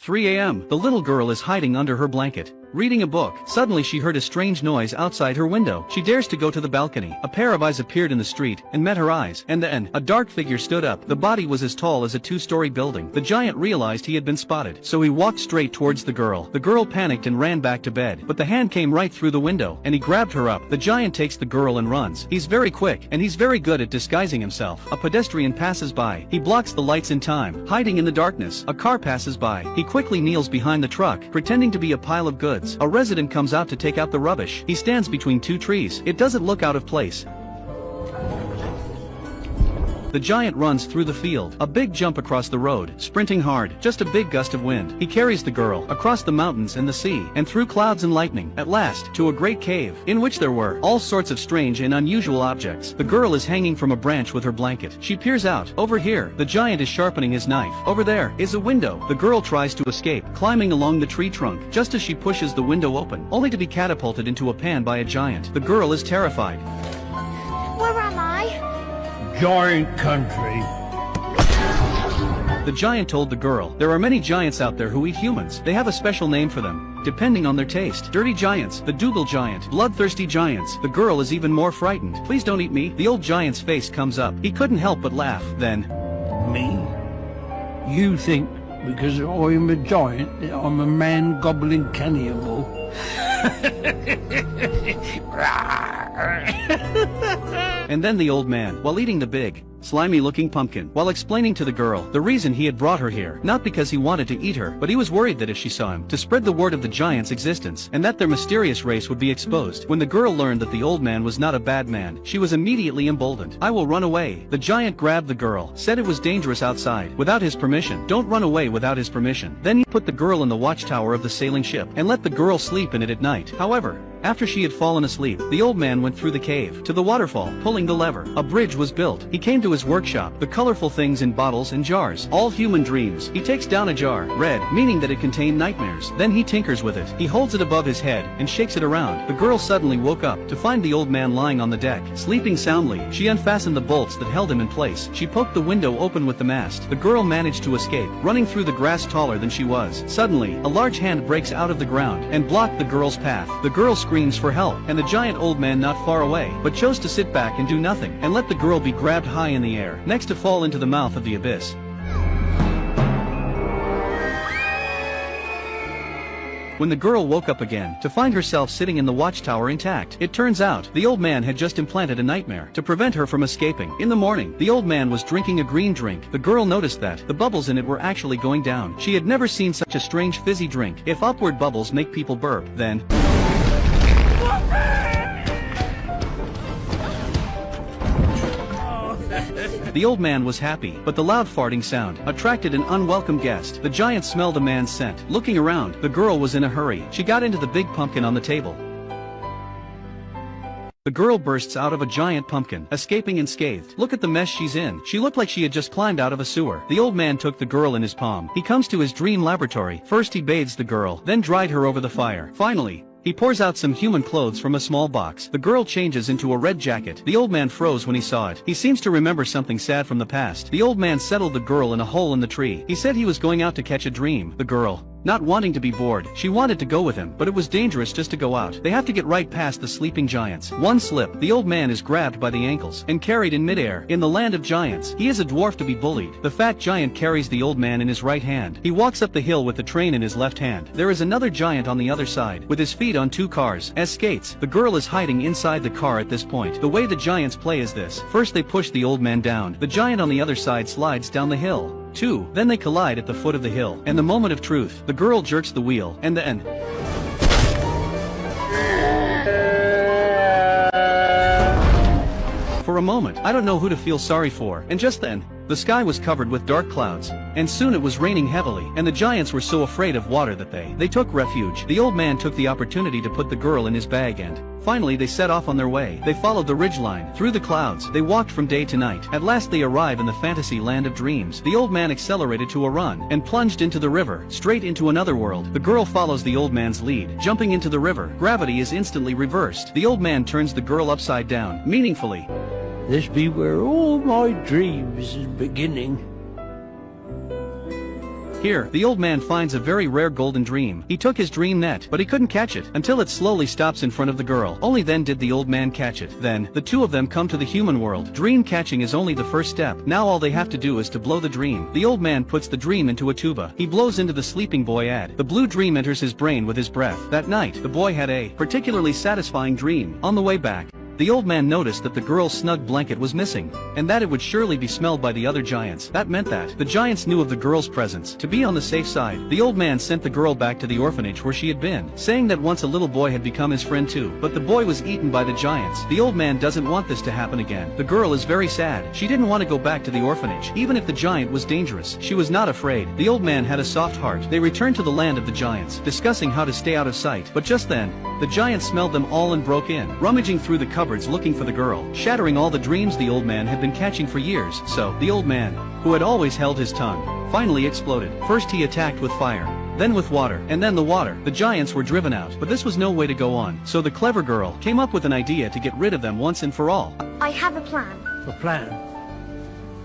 3 a.m. The little girl is hiding under her blanket, reading a book. Suddenly she heard a strange noise outside her window. She dares to go to the balcony. A pair of eyes appeared in the street and met her eyes, and then a dark figure stood up. The body was as tall as a 2-story building. The giant realized he had been spotted, so he walked straight towards the girl. The girl panicked and ran back to bed, but the hand came right through the window, and he grabbed her up. The giant takes the girl and runs. He's very quick, and he's very good at disguising himself. A pedestrian passes by. He blocks the lights in time, hiding in the darkness. A car passes by. He quickly kneels behind the truck, pretending to be a pile of goods. A resident comes out to take out the rubbish. He stands between 2 trees. It doesn't look out of place. The giant runs through the field, a big jump across the road, sprinting hard, just a big gust of wind. He carries the girl, across the mountains and the sea, and through clouds and lightning, at last, to a great cave, in which there were all sorts of strange and unusual objects. The girl is hanging from a branch with her blanket. She peers out. Over here, the giant is sharpening his knife. Over there is a window. The girl tries to escape, climbing along the tree trunk, just as she pushes the window open, only to be catapulted into a pan by a giant. The girl is terrified. Where am I? Giant country. The giant told the girl, there are many giants out there who eat humans. They have a special name for them, depending on their taste. Dirty giants, the Dougal giant, bloodthirsty giants. The girl is even more frightened. Please don't eat me. The old giant's face comes up. He couldn't help but laugh. Then, Me? You think because I'm a giant that I'm a man-gobbling cannibal? and then the old man, while eating the big, slimy-looking pumpkin, while explaining to the girl the reason he had brought her here, not because he wanted to eat her, but he was worried that if she saw him, to spread the word of the giant's existence, and that their mysterious race would be exposed. When the girl learned that the old man was not a bad man, she was immediately emboldened. I will run away. The giant grabbed the girl, said it was dangerous outside, without his permission. Don't run away without his permission. Then he put the girl in the watchtower of the sailing ship, and let the girl sleep in it at night. However, after she had fallen asleep, the old man went through the cave, to the waterfall, pulling the lever. A bridge was built. He came to his workshop, the colorful things in bottles and jars, all human dreams. He takes down a jar, red, meaning that it contained nightmares. Then he tinkers with it. He holds it above his head, and shakes it around. The girl suddenly woke up, to find the old man lying on the deck, sleeping soundly. She unfastened the bolts that held him in place. She poked the window open with the mast. The girl managed to escape, running through the grass taller than she was. Suddenly, a large hand breaks out of the ground, and blocked the girl's path. The girl screams for help, and the giant old man not far away, but chose to sit back and do nothing, and let the girl be grabbed high in the air, next to fall into the mouth of the abyss. When the girl woke up again, to find herself sitting in the watchtower intact, it turns out, the old man had just implanted a nightmare, to prevent her from escaping. In the morning, the old man was drinking a green drink. The girl noticed that, the bubbles in it were actually going down. She had never seen such a strange fizzy drink. If upward bubbles make people burp, then... The old man was happy, but the loud farting sound attracted an unwelcome guest. The giant smelled a man's scent. Looking around, the girl was in a hurry. She got into the big pumpkin on the table. The girl bursts out of a giant pumpkin, escaping unscathed. Look at the mess she's in. She looked like she had just climbed out of a sewer. The old man took the girl in his palm. He comes to his dream laboratory. First he bathes the girl, then dried her over the fire. Finally, he pours out some human clothes from a small box. The girl changes into a red jacket. The old man froze when he saw it. He seems to remember something sad from the past. The old man settled the girl in a hole in the tree. He said he was going out to catch a dream. The girl, not wanting to be bored, she wanted to go with him, but it was dangerous just to go out. They have to get right past the sleeping giants. One slip, the old man is grabbed by the ankles, and carried in midair. In the land of giants, he is a dwarf to be bullied. The fat giant carries the old man in his right hand. He walks up the hill with the train in his left hand. There is another giant on the other side, with his feet on 2 cars, as skates. The girl is hiding inside the car at this point. The way the giants play is this. First they push the old man down. The giant on the other side slides down the hill. 2. Then they collide at the foot of the hill. And the moment of truth, the girl jerks the wheel, and then... For a moment, I don't know who to feel sorry for, and just then, the sky was covered with dark clouds, and soon it was raining heavily, and the giants were so afraid of water that they took refuge. The old man took the opportunity to put the girl in his bag and, finally they set off on their way. They followed the ridgeline, through the clouds, they walked from day to night. At last they arrive in the fantasy land of dreams. The old man accelerated to a run, and plunged into the river, straight into another world. The girl follows the old man's lead, jumping into the river. Gravity is instantly reversed. The old man turns the girl upside down, meaningfully. This be where all my dreams is beginning. Here, the old man finds a very rare golden dream. He took his dream net, but he couldn't catch it until it slowly stops in front of the girl. Only then did the old man catch it. Then, the two of them come to the human world. Dream catching is only the first step. Now all they have to do is to blow the dream. The old man puts the dream into a tuba. He blows into the sleeping boy ad. The blue dream enters his brain with his breath. That night, the boy had a particularly satisfying dream. On the way back, the old man noticed that the girl's snug blanket was missing, and that it would surely be smelled by the other giants. That meant that the giants knew of the girl's presence. To be on the safe side, the old man sent the girl back to the orphanage where she had been, saying that once a little boy had become his friend too, but the boy was eaten by the giants. The old man doesn't want this to happen again. The girl is very sad. She didn't want to go back to the orphanage, even if the giant was dangerous. She was not afraid. The old man had a soft heart. They returned to the land of the giants, discussing how to stay out of sight. But just then, the giants smelled them all and broke in, rummaging through the cupboards looking for the girl, shattering all the dreams the old man had been catching for years. So, the old man, who had always held his tongue, finally exploded. First he attacked with fire, then with water, and then the water. The giants were driven out, but this was no way to go on. So the clever girl came up with an idea to get rid of them once and for all. I have a plan. The plan.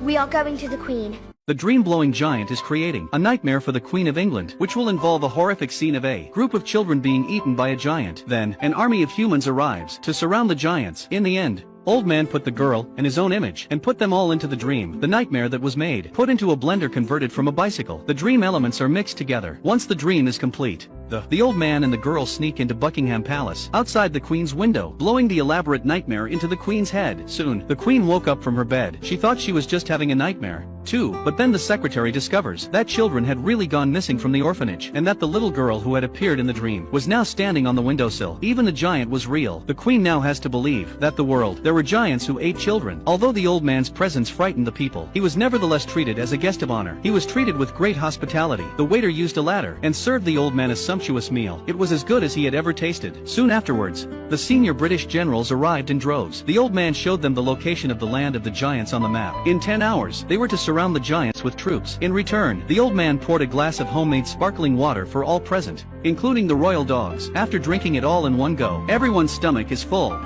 We are going to the Queen. The dream-blowing giant is creating a nightmare for the Queen of England, which will involve a horrific scene of a group of children being eaten by a giant. Then, an army of humans arrives to surround the giants. In the end, old man put the girl and his own image and put them all into the dream. The nightmare that was made, put into a blender converted from a bicycle. The dream elements are mixed together. Once the dream is complete, the old man and the girl sneak into Buckingham Palace, outside the Queen's window, blowing the elaborate nightmare into the Queen's head. Soon, the Queen woke up from her bed. She thought she was just having a nightmare, too, but then the secretary discovers that children had really gone missing from the orphanage, and that the little girl who had appeared in the dream was now standing on the windowsill. Even the giant was real. The Queen now has to believe that there were giants who ate children. Although the old man's presence frightened the people, he was nevertheless treated as a guest of honor. He was treated with great hospitality. The waiter used a ladder and served the old man a sumptuous meal. It was as good as he had ever tasted. Soon afterwards, the senior British generals arrived in droves. The old man showed them the location of the land of the giants on the map. In 10 hours, they were to surround the giants with troops. In return, the old man poured a glass of homemade sparkling water for all present, including the royal dogs. After drinking it all in one go, everyone's stomach is full.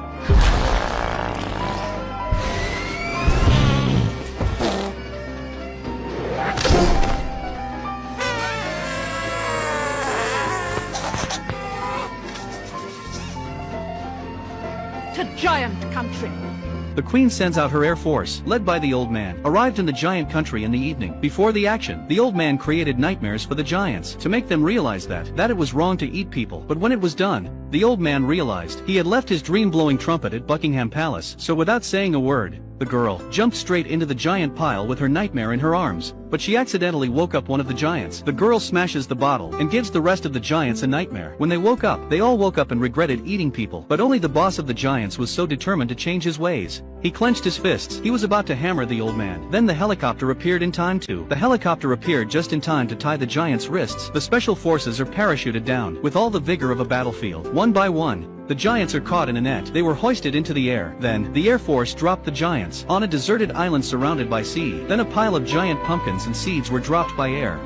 To giant country. The Queen sends out her air force, led by the old man, arrived in the giant country in the evening. Before the action, the old man created nightmares for the giants, to make them realize that it was wrong to eat people. But when it was done, the old man realized he had left his dream-blowing trumpet at Buckingham Palace, so without saying a word, the girl jumped straight into the giant pile with her nightmare in her arms. But she accidentally woke up one of the giants. The girl smashes the bottle and gives the rest of the giants a nightmare. When they woke up, they all woke up and regretted eating people. But only the boss of the giants was so determined to change his ways. He clenched his fists. He was about to hammer the old man. Then the helicopter appeared in time too. The helicopter appeared just in time to tie the giant's wrists. The special forces are parachuted down with all the vigor of a battlefield. One by one, the giants are caught in a net. They were hoisted into the air. Then, the Air Force dropped the giants on a deserted island surrounded by sea. Then a pile of giant pumpkins and seeds were dropped by air.